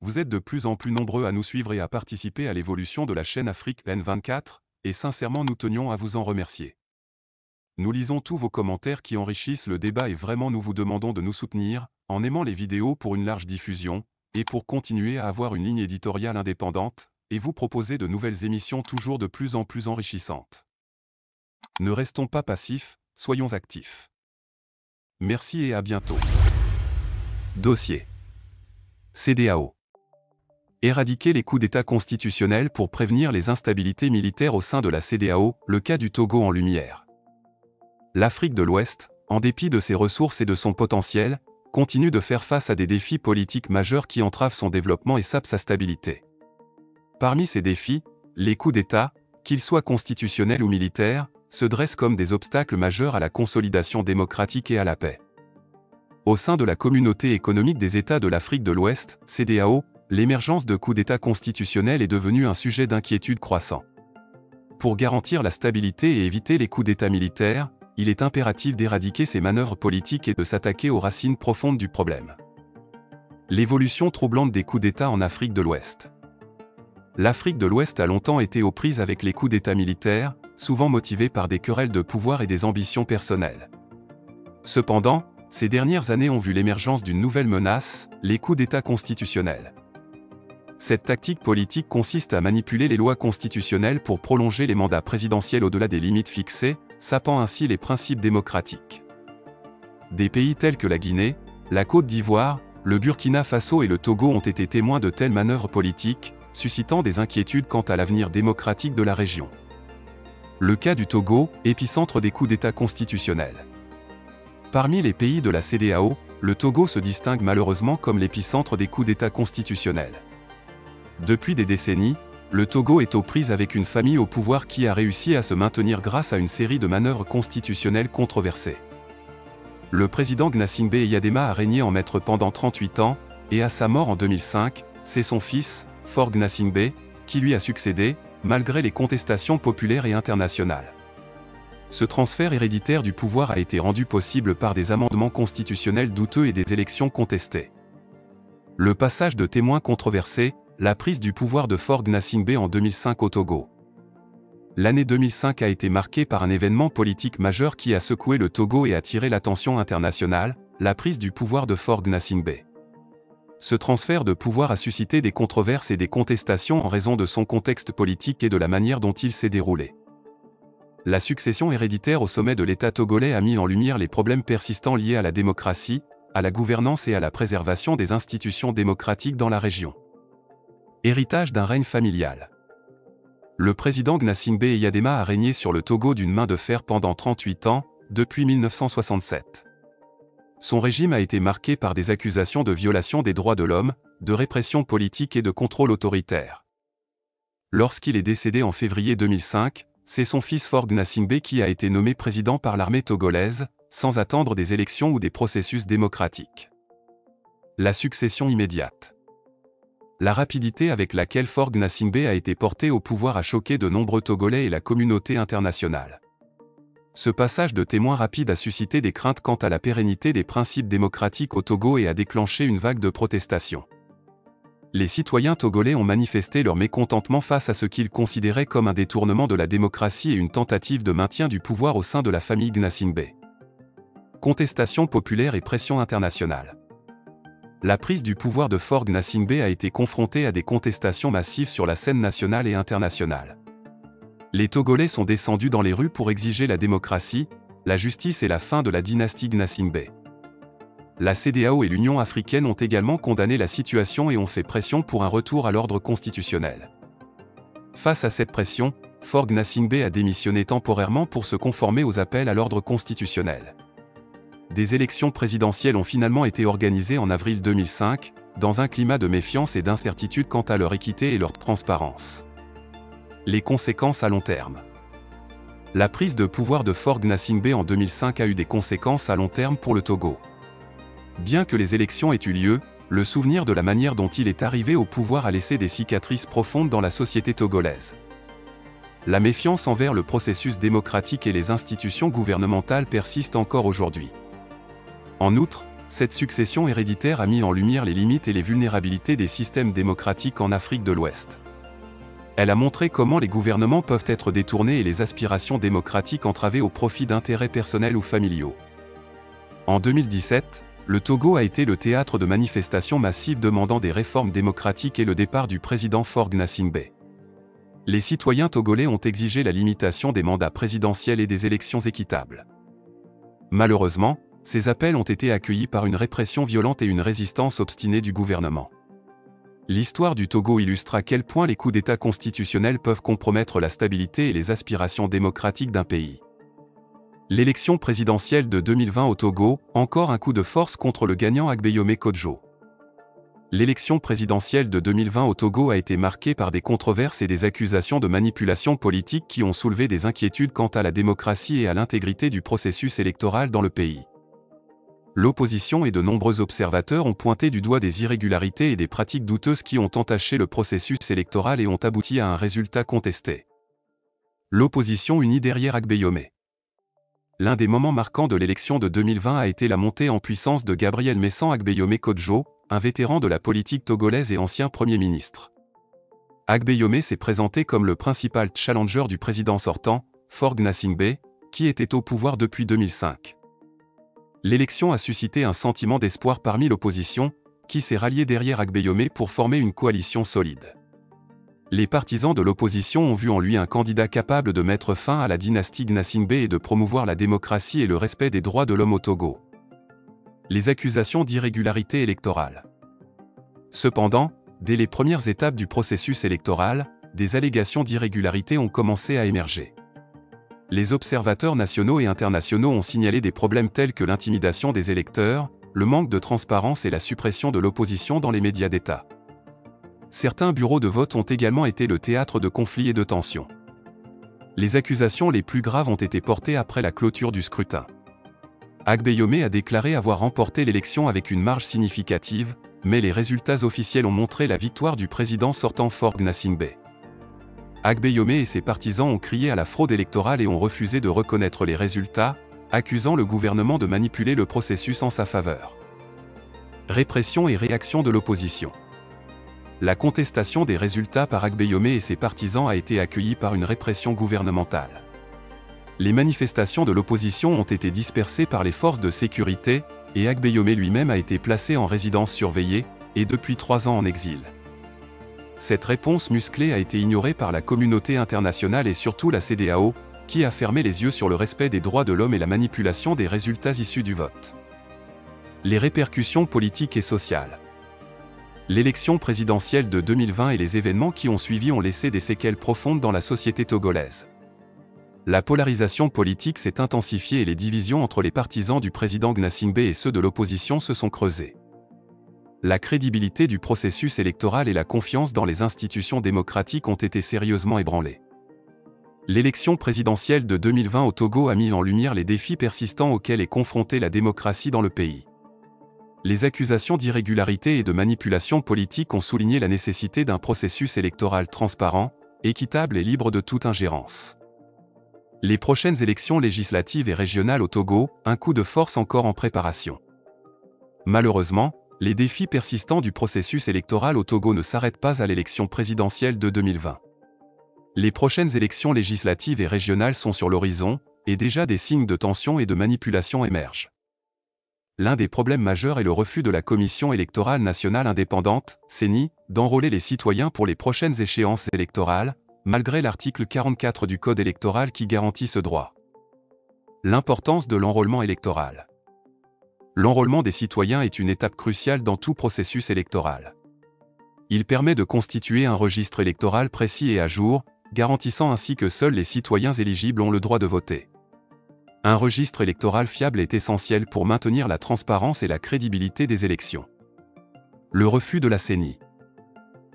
Vous êtes de plus en plus nombreux à nous suivre et à participer à l'évolution de la chaîne Afrique N24, et sincèrement nous tenions à vous en remercier. Nous lisons tous vos commentaires qui enrichissent le débat et vraiment nous vous demandons de nous soutenir, en aimant les vidéos pour une large diffusion, et pour continuer à avoir une ligne éditoriale indépendante, et vous proposer de nouvelles émissions toujours de plus en plus enrichissantes. Ne restons pas passifs, soyons actifs. Merci et à bientôt. Dossier CEDEAO. Éradiquer les coups d'État constitutionnels pour prévenir les instabilités militaires au sein de la CEDEAO, le cas du Togo en lumière. L'Afrique de l'Ouest, en dépit de ses ressources et de son potentiel, continue de faire face à des défis politiques majeurs qui entravent son développement et sapent sa stabilité. Parmi ces défis, les coups d'État, qu'ils soient constitutionnels ou militaires, se dressent comme des obstacles majeurs à la consolidation démocratique et à la paix. Au sein de la Communauté économique des États de l'Afrique de l'Ouest, CEDEAO, l'émergence de coups d'État constitutionnels est devenue un sujet d'inquiétude croissant. Pour garantir la stabilité et éviter les coups d'État militaires, il est impératif d'éradiquer ces manœuvres politiques et de s'attaquer aux racines profondes du problème. L'évolution troublante des coups d'État en Afrique de l'Ouest. L'Afrique de l'Ouest a longtemps été aux prises avec les coups d'État militaires, souvent motivés par des querelles de pouvoir et des ambitions personnelles. Cependant, ces dernières années ont vu l'émergence d'une nouvelle menace, les coups d'État constitutionnels. Cette tactique politique consiste à manipuler les lois constitutionnelles pour prolonger les mandats présidentiels au-delà des limites fixées, sapant ainsi les principes démocratiques. Des pays tels que la Guinée, la Côte d'Ivoire, le Burkina Faso et le Togo ont été témoins de telles manœuvres politiques, suscitant des inquiétudes quant à l'avenir démocratique de la région. Le cas du Togo, épicentre des coups d'État constitutionnels. Parmi les pays de la CEDEAO, le Togo se distingue malheureusement comme l'épicentre des coups d'État constitutionnels. Depuis des décennies, le Togo est aux prises avec une famille au pouvoir qui a réussi à se maintenir grâce à une série de manœuvres constitutionnelles controversées. Le président Gnassingbé Eyadema a régné en maître pendant 38 ans, et à sa mort en 2005, c'est son fils, Faure Gnassingbé, qui lui a succédé, malgré les contestations populaires et internationales. Ce transfert héréditaire du pouvoir a été rendu possible par des amendements constitutionnels douteux et des élections contestées. Le passage de témoins controversé, la prise du pouvoir de Faure Gnassingbé en 2005 au Togo. L'année 2005 a été marquée par un événement politique majeur qui a secoué le Togo et attiré l'attention internationale, la prise du pouvoir de Faure Gnassingbé. Ce transfert de pouvoir a suscité des controverses et des contestations en raison de son contexte politique et de la manière dont il s'est déroulé. La succession héréditaire au sommet de l'État togolais a mis en lumière les problèmes persistants liés à la démocratie, à la gouvernance et à la préservation des institutions démocratiques dans la région. Héritage d'un règne familial. Le président Gnassingbé Eyadema a régné sur le Togo d'une main de fer pendant 38 ans, depuis 1967. Son régime a été marqué par des accusations de violation des droits de l'homme, de répression politique et de contrôle autoritaire. Lorsqu'il est décédé en février 2005, c'est son fils Faure Gnassingbé qui a été nommé président par l'armée togolaise, sans attendre des élections ou des processus démocratiques. La succession immédiate. La rapidité avec laquelle Faure Gnassingbé a été porté au pouvoir a choqué de nombreux Togolais et la communauté internationale. Ce passage de témoin rapide a suscité des craintes quant à la pérennité des principes démocratiques au Togo et a déclenché une vague de protestations. Les citoyens togolais ont manifesté leur mécontentement face à ce qu'ils considéraient comme un détournement de la démocratie et une tentative de maintien du pouvoir au sein de la famille Gnassingbé. Contestation populaire et pression internationale. La prise du pouvoir de Faure Gnassingbé a été confrontée à des contestations massives sur la scène nationale et internationale. Les Togolais sont descendus dans les rues pour exiger la démocratie, la justice et la fin de la dynastie Gnassingbé. La CEDEAO et l'Union africaine ont également condamné la situation et ont fait pression pour un retour à l'ordre constitutionnel. Face à cette pression, Faure Gnassingbé a démissionné temporairement pour se conformer aux appels à l'ordre constitutionnel. Des élections présidentielles ont finalement été organisées en avril 2005, dans un climat de méfiance et d'incertitude quant à leur équité et leur transparence. Les conséquences à long terme. La prise de pouvoir de Faure Gnassingbé en 2005 a eu des conséquences à long terme pour le Togo. Bien que les élections aient eu lieu, le souvenir de la manière dont il est arrivé au pouvoir a laissé des cicatrices profondes dans la société togolaise. La méfiance envers le processus démocratique et les institutions gouvernementales persiste encore aujourd'hui. En outre, Cette succession héréditaire a mis en lumière les limites et les vulnérabilités des systèmes démocratiques en Afrique de l'Ouest. Elle a montré comment les gouvernements peuvent être détournés et les aspirations démocratiques entravées au profit d'intérêts personnels ou familiaux. En 2017, le Togo a été le théâtre de manifestations massives demandant des réformes démocratiques et le départ du président Faure Gnassingbé. Les citoyens togolais ont exigé la limitation des mandats présidentiels et des élections équitables. Malheureusement, ces appels ont été accueillis par une répression violente et une résistance obstinée du gouvernement. L'histoire du Togo illustre à quel point les coups d'État constitutionnels peuvent compromettre la stabilité et les aspirations démocratiques d'un pays. L'élection présidentielle de 2020 au Togo, encore un coup de force contre le gagnant Agbeyome Kodjo. L'élection présidentielle de 2020 au Togo a été marquée par des controverses et des accusations de manipulation politique qui ont soulevé des inquiétudes quant à la démocratie et à l'intégrité du processus électoral dans le pays. L'opposition et de nombreux observateurs ont pointé du doigt des irrégularités et des pratiques douteuses qui ont entaché le processus électoral et ont abouti à un résultat contesté. L'opposition unie derrière Agbeyome. L'un des moments marquants de l'élection de 2020 a été la montée en puissance de Gabriel Messam Agbeyome Kodjo, un vétéran de la politique togolaise et ancien Premier ministre. Agbeyome s'est présenté comme le principal challenger du président sortant, Faure Gnassingbé, qui était au pouvoir depuis 2005. L'élection a suscité un sentiment d'espoir parmi l'opposition, qui s'est ralliée derrière Agbeyome pour former une coalition solide. Les partisans de l'opposition ont vu en lui un candidat capable de mettre fin à la dynastie Gnassingbé et de promouvoir la démocratie et le respect des droits de l'homme au Togo. Les accusations d'irrégularité électorale. Cependant, dès les premières étapes du processus électoral, des allégations d'irrégularité ont commencé à émerger. Les observateurs nationaux et internationaux ont signalé des problèmes tels que l'intimidation des électeurs, le manque de transparence et la suppression de l'opposition dans les médias d'État. Certains bureaux de vote ont également été le théâtre de conflits et de tensions. Les accusations les plus graves ont été portées après la clôture du scrutin. Agbeyome a déclaré avoir remporté l'élection avec une marge significative, mais les résultats officiels ont montré la victoire du président sortant Faure Gnassingbé. Agbeyome et ses partisans ont crié à la fraude électorale et ont refusé de reconnaître les résultats, accusant le gouvernement de manipuler le processus en sa faveur. Répression et réaction de l'opposition. La contestation des résultats par Agbeyome et ses partisans a été accueillie par une répression gouvernementale. Les manifestations de l'opposition ont été dispersées par les forces de sécurité, et Agbeyome lui-même a été placé en résidence surveillée, et depuis 3 ans en exil. Cette réponse musclée a été ignorée par la communauté internationale et surtout la CEDEAO, qui a fermé les yeux sur le respect des droits de l'homme et la manipulation des résultats issus du vote. Les répercussions politiques et sociales. L'élection présidentielle de 2020 et les événements qui ont suivi ont laissé des séquelles profondes dans la société togolaise. La polarisation politique s'est intensifiée et les divisions entre les partisans du président Gnassingbé et ceux de l'opposition se sont creusées. La crédibilité du processus électoral et la confiance dans les institutions démocratiques ont été sérieusement ébranlées. L'élection présidentielle de 2020 au Togo a mis en lumière les défis persistants auxquels est confrontée la démocratie dans le pays. Les accusations d'irrégularité et de manipulation politique ont souligné la nécessité d'un processus électoral transparent, équitable et libre de toute ingérence. Les prochaines élections législatives et régionales au Togo, un coup de force encore en préparation. Malheureusement, les défis persistants du processus électoral au Togo ne s'arrêtent pas à l'élection présidentielle de 2020. Les prochaines élections législatives et régionales sont sur l'horizon, et déjà des signes de tension et de manipulation émergent. L'un des problèmes majeurs est le refus de la Commission électorale nationale indépendante, CENI, d'enrôler les citoyens pour les prochaines échéances électorales, malgré l'article 44 du Code électoral qui garantit ce droit. L'importance de l'enrôlement électoral. L'enrôlement des citoyens est une étape cruciale dans tout processus électoral. Il permet de constituer un registre électoral précis et à jour, garantissant ainsi que seuls les citoyens éligibles ont le droit de voter. Un registre électoral fiable est essentiel pour maintenir la transparence et la crédibilité des élections. Le refus de la CENI.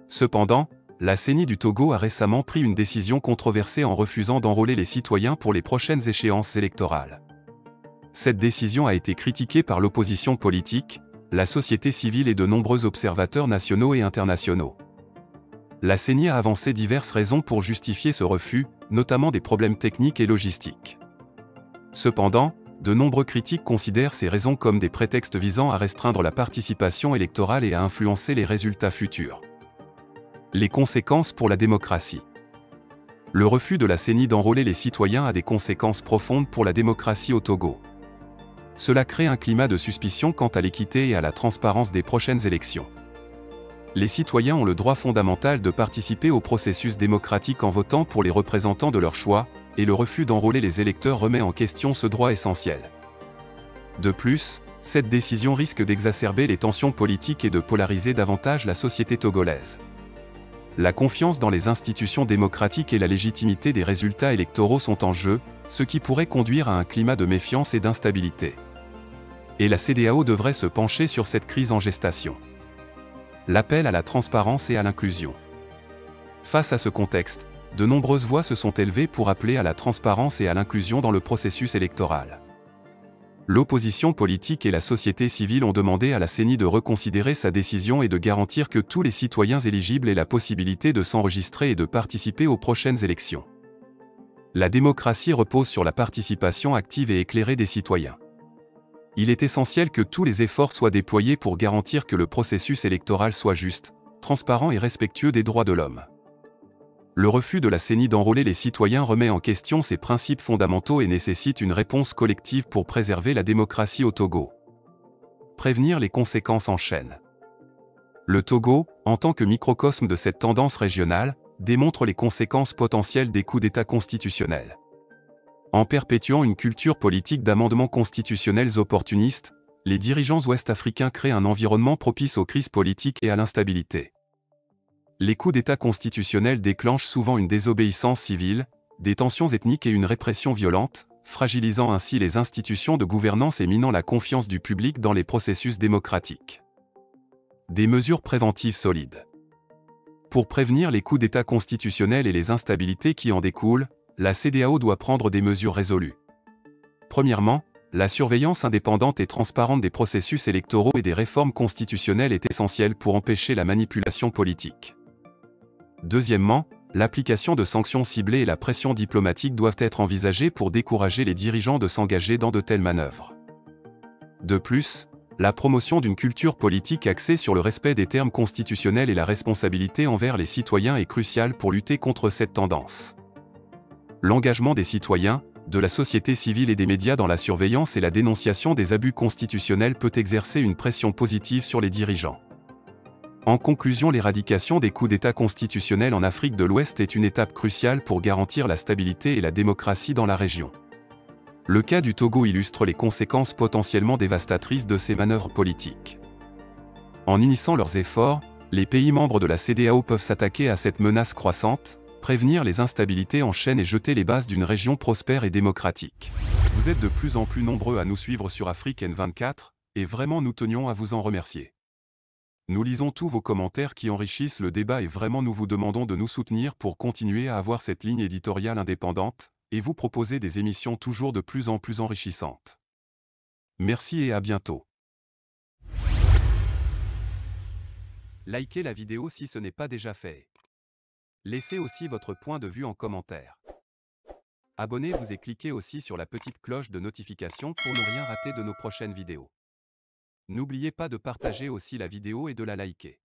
Cependant, la CENI du Togo a récemment pris une décision controversée en refusant d'enrôler les citoyens pour les prochaines échéances électorales. Cette décision a été critiquée par l'opposition politique, la société civile et de nombreux observateurs nationaux et internationaux. La CENI a avancé diverses raisons pour justifier ce refus, notamment des problèmes techniques et logistiques. Cependant, de nombreux critiques considèrent ces raisons comme des prétextes visant à restreindre la participation électorale et à influencer les résultats futurs. Les conséquences pour la démocratie. Le refus de la CENI d'enrôler les citoyens a des conséquences profondes pour la démocratie au Togo. Cela crée un climat de suspicion quant à l'équité et à la transparence des prochaines élections. Les citoyens ont le droit fondamental de participer au processus démocratique en votant pour les représentants de leur choix, et le refus d'enrôler les électeurs remet en question ce droit essentiel. De plus, cette décision risque d'exacerber les tensions politiques et de polariser davantage la société togolaise. La confiance dans les institutions démocratiques et la légitimité des résultats électoraux sont en jeu, ce qui pourrait conduire à un climat de méfiance et d'instabilité. Et la CEDEAO devrait se pencher sur cette crise en gestation. L'appel à la transparence et à l'inclusion. Face à ce contexte, de nombreuses voix se sont élevées pour appeler à la transparence et à l'inclusion dans le processus électoral. L'opposition politique et la société civile ont demandé à la CENI de reconsidérer sa décision et de garantir que tous les citoyens éligibles aient la possibilité de s'enregistrer et de participer aux prochaines élections. La démocratie repose sur la participation active et éclairée des citoyens. Il est essentiel que tous les efforts soient déployés pour garantir que le processus électoral soit juste, transparent et respectueux des droits de l'homme. Le refus de la CENI d'enrôler les citoyens remet en question ces principes fondamentaux et nécessite une réponse collective pour préserver la démocratie au Togo. Prévenir les conséquences en chaîne. Le Togo, en tant que microcosme de cette tendance régionale, démontre les conséquences potentielles des coups d'État constitutionnels. En perpétuant une culture politique d'amendements constitutionnels opportunistes, les dirigeants ouest-africains créent un environnement propice aux crises politiques et à l'instabilité. Les coups d'État constitutionnels déclenchent souvent une désobéissance civile, des tensions ethniques et une répression violente, fragilisant ainsi les institutions de gouvernance et minant la confiance du public dans les processus démocratiques. Des mesures préventives solides. Pour prévenir les coups d'État constitutionnels et les instabilités qui en découlent, la CEDEAO doit prendre des mesures résolues. Premièrement, la surveillance indépendante et transparente des processus électoraux et des réformes constitutionnelles est essentielle pour empêcher la manipulation politique. Deuxièmement, l'application de sanctions ciblées et la pression diplomatique doivent être envisagées pour décourager les dirigeants de s'engager dans de telles manœuvres. De plus, la promotion d'une culture politique axée sur le respect des termes constitutionnels et la responsabilité envers les citoyens est cruciale pour lutter contre cette tendance. L'engagement des citoyens, de la société civile et des médias dans la surveillance et la dénonciation des abus constitutionnels peut exercer une pression positive sur les dirigeants. En conclusion, l'éradication des coups d'État constitutionnels en Afrique de l'Ouest est une étape cruciale pour garantir la stabilité et la démocratie dans la région. Le cas du Togo illustre les conséquences potentiellement dévastatrices de ces manœuvres politiques. En unissant leurs efforts, les pays membres de la CEDEAO peuvent s'attaquer à cette menace croissante, prévenir les instabilités en chaîne et jeter les bases d'une région prospère et démocratique. Vous êtes de plus en plus nombreux à nous suivre sur Afrique N24, et vraiment nous tenions à vous en remercier. Nous lisons tous vos commentaires qui enrichissent le débat et vraiment nous vous demandons de nous soutenir pour continuer à avoir cette ligne éditoriale indépendante, et vous proposer des émissions toujours de plus en plus enrichissantes. Merci et à bientôt. Likez la vidéo si ce n'est pas déjà fait. Laissez aussi votre point de vue en commentaire. Abonnez-vous et cliquez aussi sur la petite cloche de notification pour ne rien rater de nos prochaines vidéos. N'oubliez pas de partager aussi la vidéo et de la liker.